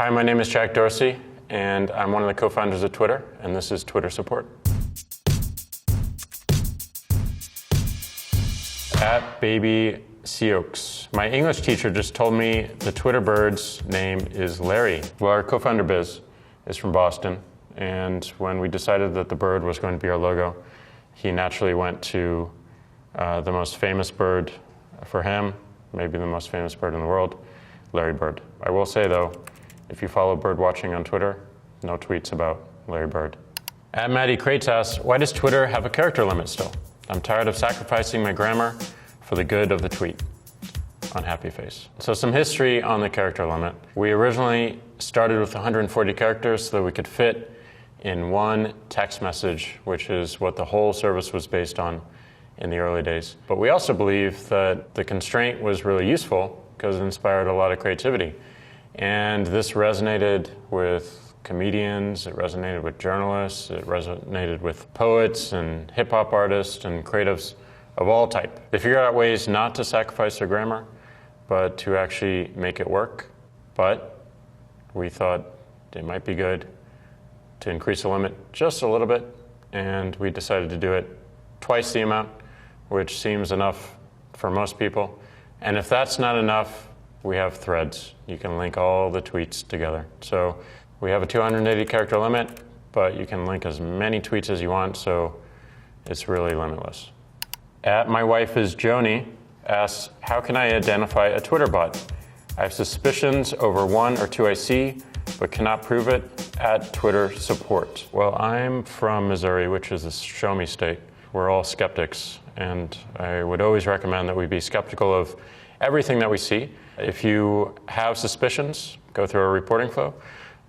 Hi, my name is Jack Dorsey, and I'm one of the co-founders of Twitter, and this is Twitter Support. At Baby Sioux. My English teacher just told me the Twitter bird's name is Larry. Well, our co-founder Biz is from Boston, and when we decided that the bird was going to be our logo, he naturally went to the most famous bird for him, maybe the most famous bird in the world, Larry Bird. I will say though, if you follow bird watching on Twitter, no tweets about Larry Bird. At Maddie Crates asks, why does Twitter have a character limit still? I'm tired of sacrificing my grammar for the good of the tweet. Unhappy face. So some history on the character limit. We originally started with 140 characters so that we could fit in one text message, which is what the whole service was based on in the early days. But we also believe that the constraint was really useful because it inspired a lot of creativity. And this resonated with comedians, it resonated with journalists, it resonated with poets and hip-hop artists and creatives of all type. They figured out ways not to sacrifice their grammar, but to actually make it work. But we thought it might be good to increase the limit just a little bit, and we decided to do it twice the amount, which seems enough for most people. And if that's not enough, we have threads. You can link all the tweets together. So we have a 280 character limit, but you can link as many tweets as you want, so it's really limitless. At My Wife is Joni asks, how can I identify a Twitter bot? I have suspicions over one or two I see, but cannot prove it. At Twitter Support. Well, I'm from Missouri, which is a show me state. We're all skeptics, and I would always recommend that we be skeptical of everything that we see. If you have suspicions, go through a reporting flow,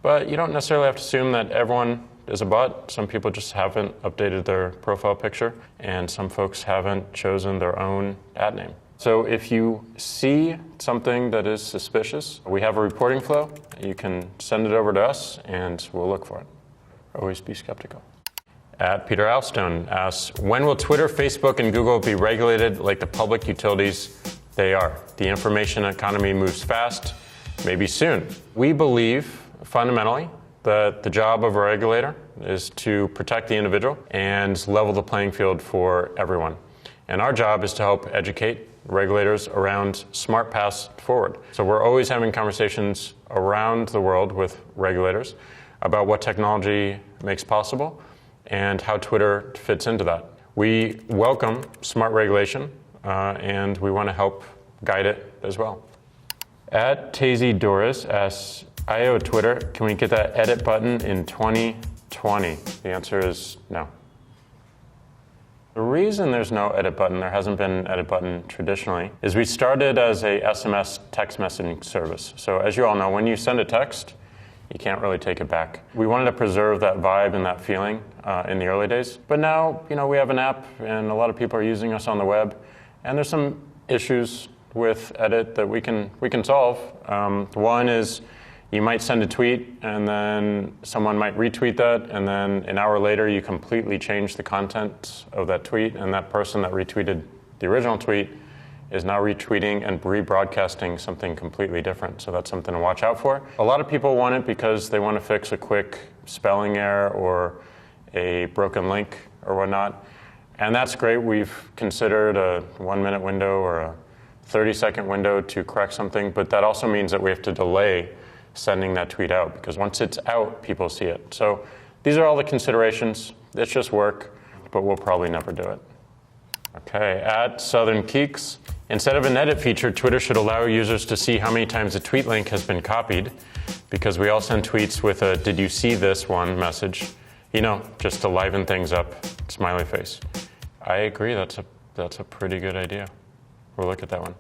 but you don't necessarily have to assume that everyone is a bot. Some people just haven't updated their profile picture, and some folks haven't chosen their own ad name. So if you see something that is suspicious, we have a reporting flow. You can send it over to us, and we'll look for it. Always be skeptical. At Peter Alstone asks, when will Twitter, Facebook, and Google be regulated like the public utilities they are? The information economy moves fast, maybe soon. We believe, fundamentally, that the job of a regulator is to protect the individual and level the playing field for everyone. And our job is to help educate regulators around smart paths forward. So we're always having conversations around the world with regulators about what technology makes possible and how Twitter fits into that. We welcome smart regulation, and we want to help guide it as well. At Tazy Doris asks, IO Twitter, can we get that edit button in 2020? The answer is no. The reason there's no edit button, there hasn't been an edit button traditionally, is we started as a SMS text messaging service. So as you all know, when you send a text, you can't really take it back. We wanted to preserve that vibe and that feeling in the early days. But now, we have an app, and a lot of people are using us on the web, and there's some issues with edit that we can solve. One is you might send a tweet, and then someone might retweet that, and then an hour later you completely change the content of that tweet, and that person that retweeted the original tweet is now retweeting and rebroadcasting something completely different. So that's something to watch out for. A lot of people want it because they want to fix a quick spelling error or a broken link or whatnot. And that's great. We've considered a 1-minute window or a 30-second window to correct something, but that also means that we have to delay sending that tweet out, because once it's out, people see it. So these are all the considerations. It's just work, but we'll probably never do it. Okay, at Southern Keeks, instead of an edit feature, Twitter should allow users to see how many times a tweet link has been copied, because we all send tweets with a "did you see this one" message, just to liven things up, smiley face. I agree, that's a pretty good idea. We'll look at that one.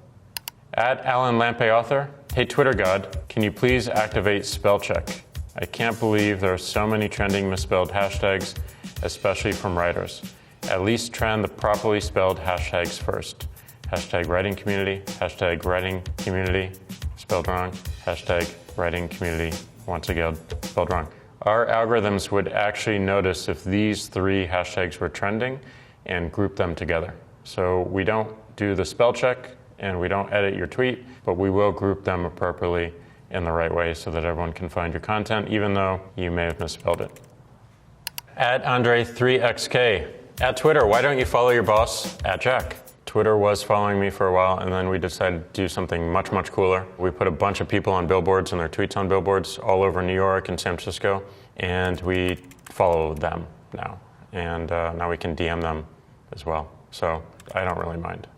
At Alan Lampe Author, hey Twitter God, can you please activate spellcheck? I can't believe there are so many trending misspelled hashtags, especially from writers. At least trend the properly spelled hashtags first. Hashtag writing community, hashtag writing community, spelled wrong, hashtag writing community, once again, spelled wrong. Our algorithms would actually notice if these 3 hashtags were trending and group them together. So we don't do the spell check and we don't edit your tweet, but we will group them appropriately in the right way so that everyone can find your content, even though you may have misspelled it. At Andre3XK. At Twitter, why don't you follow your boss? At Jack. Twitter was following me for a while, and then we decided to do something much, much cooler. We put a bunch of people on billboards and their tweets on billboards all over New York and San Francisco, and we follow them now. And now we can DM them as well. So I don't really mind.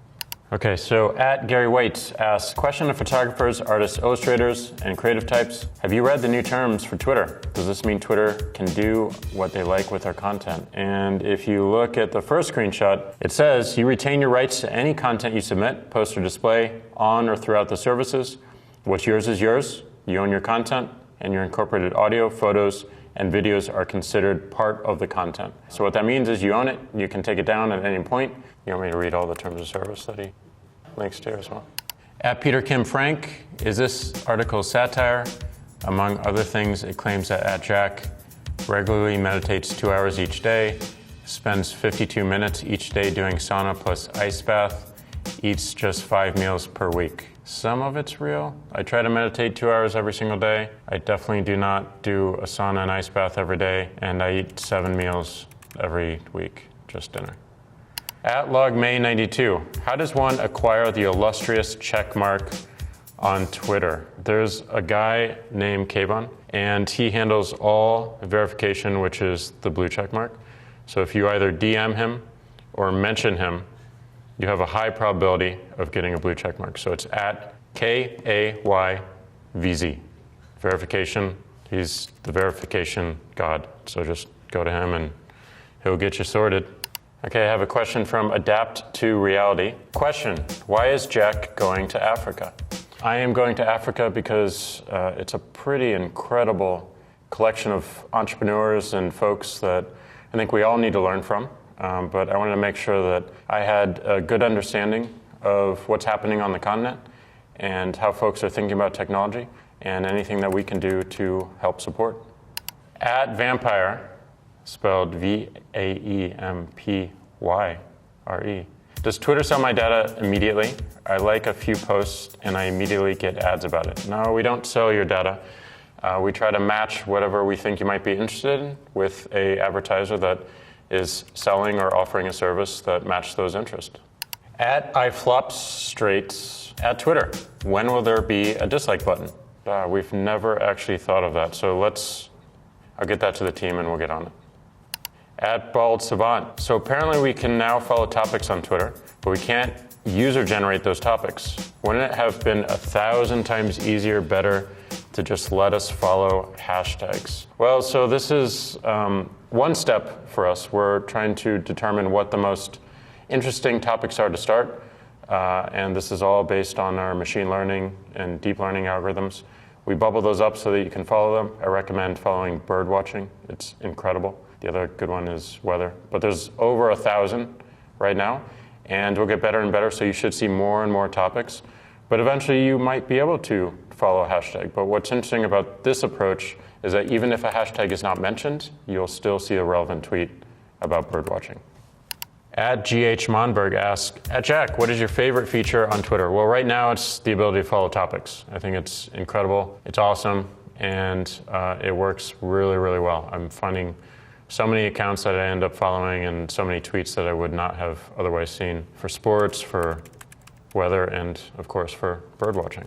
Okay, so at Gary Waits asks, question to photographers, artists, illustrators, and creative types. Have you read the new terms for Twitter? Does this mean Twitter can do what they like with their content? And if you look at the first screenshot, it says you retain your rights to any content you submit, post, or display on or throughout the services. What's yours is yours. You own your content, and your incorporated audio, photos, and videos are considered part of the content. So what that means is you own it, you can take it down at any point. You want me to read all the terms of service that he links to as well? At Peter Kim Frank, is this article satire? Among other things, it claims that Jack regularly meditates 2 hours each day, spends 52 minutes each day doing sauna plus ice bath, eats just 5 meals per week. Some of it's real. I try to meditate 2 hours every single day. I definitely do not do a sauna and ice bath every day, and I eat 7 meals every week, just dinner. At LogMay92, how does one acquire the illustrious check mark on Twitter? There's a guy named Kayvon, and he handles all verification, which is the blue check mark. So if you either DM him or mention him, you have a high probability of getting a blue check mark. So it's at KAYVZ. Verification, he's the verification god. So just go to him and he'll get you sorted. Okay, I have a question from Adapt to Reality. Question, why is Jack going to Africa? I am going to Africa because it's a pretty incredible collection of entrepreneurs and folks that I think we all need to learn from. But I wanted to make sure that I had a good understanding of what's happening on the continent and how folks are thinking about technology and anything that we can do to help support. At Vampire, spelled VAEMPYRE. Does Twitter sell my data immediately? I like a few posts and I immediately get ads about it. No, we don't sell your data. We try to match whatever we think you might be interested in with an advertiser that is selling or offering a service that match those interests. At iFlopStraight, at Twitter, when will there be a dislike button? We've never actually thought of that, so I'll get that to the team and we'll get on it. At Bald Savant, so apparently we can now follow topics on Twitter, but we can't user generate those topics. Wouldn't it have been 1,000 times easier, better to just let us follow hashtags? Well, so this is one step for us. We're trying to determine what the most interesting topics are to start, and this is all based on our machine learning and deep learning algorithms. We bubble those up so that you can follow them. I recommend following bird watching. It's incredible. The other good one is weather. But there's over 1,000 right now, and we'll get better and better, so you should see more and more topics. But eventually you might be able to follow a hashtag. But what's interesting about this approach is that even if a hashtag is not mentioned, you'll still see a relevant tweet about bird watching. At GH Monberg asks, at Jack, what is your favorite feature on Twitter? Well, right now it's the ability to follow topics. I think it's incredible, it's awesome, and it works really, really well. I'm finding so many accounts that I end up following and so many tweets that I would not have otherwise seen for sports, for weather, and of course for bird watching.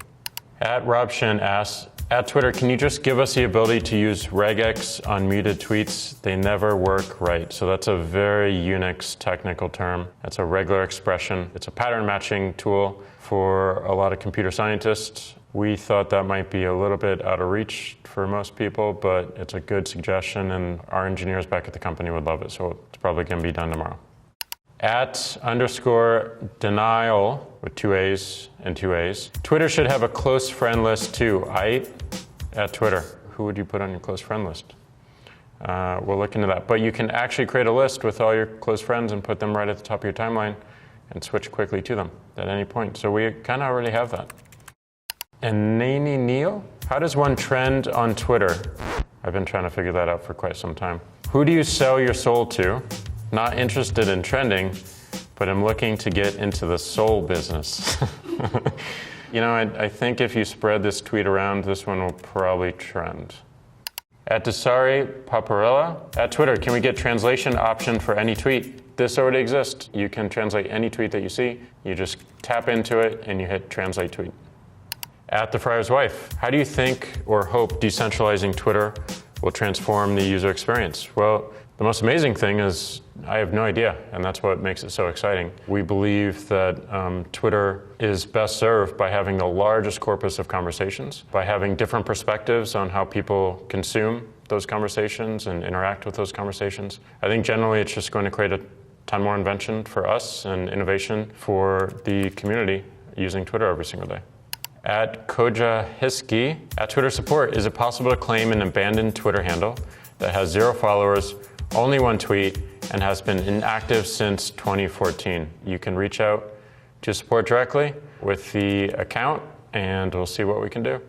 At Rob Shin asks, at Twitter, can you just give us the ability to use regex on muted tweets? They never work right. So that's a very Unix technical term. That's a regular expression. It's a pattern matching tool for a lot of computer scientists. We thought that might be a little bit out of reach for most people, but it's a good suggestion, and our engineers back at the company would love it, so it's probably going to be done tomorrow. At _denial, with 2 A's and 2 A's, Twitter should have a close friend list too. At Twitter, who would you put on your close friend list? We'll look into that. But you can actually create a list with all your close friends and put them right at the top of your timeline and switch quickly to them at any point. So we kind of already have that. And Nani Neil, how does one trend on Twitter? I've been trying to figure that out for quite some time. Who do you sell your soul to? Not interested in trending, but I'm looking to get into the soul business. You know, I think if you spread this tweet around, this one will probably trend. At Desari Paparella, at Twitter, can we get translation option for any tweet? This already exists. You can translate any tweet that you see. You just tap into it and you hit translate tweet. At The Friar's Wife, how do you think or hope decentralizing Twitter will transform the user experience? Well, the most amazing thing is I have no idea, and that's what makes it so exciting. We believe that Twitter is best served by having the largest corpus of conversations, by having different perspectives on how people consume those conversations and interact with those conversations. I think generally it's just going to create a ton more invention for us and innovation for the community using Twitter every single day. At Koja Hiski, at Twitter support, is it possible to claim an abandoned Twitter handle that has 0 followers, only 1 tweet, and has been inactive since 2014? You can reach out to support directly with the account, and we'll see what we can do.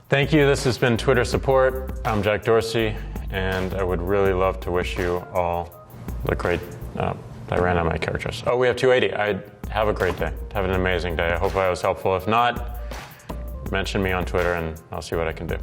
Thank you. This has been Twitter support. I'm Jack Dorsey, and I would really love to wish you all a great, I ran out of my characters. Oh, we have 280. Have a great day. Have an amazing day. I hope I was helpful. If not, mention me on Twitter and I'll see what I can do.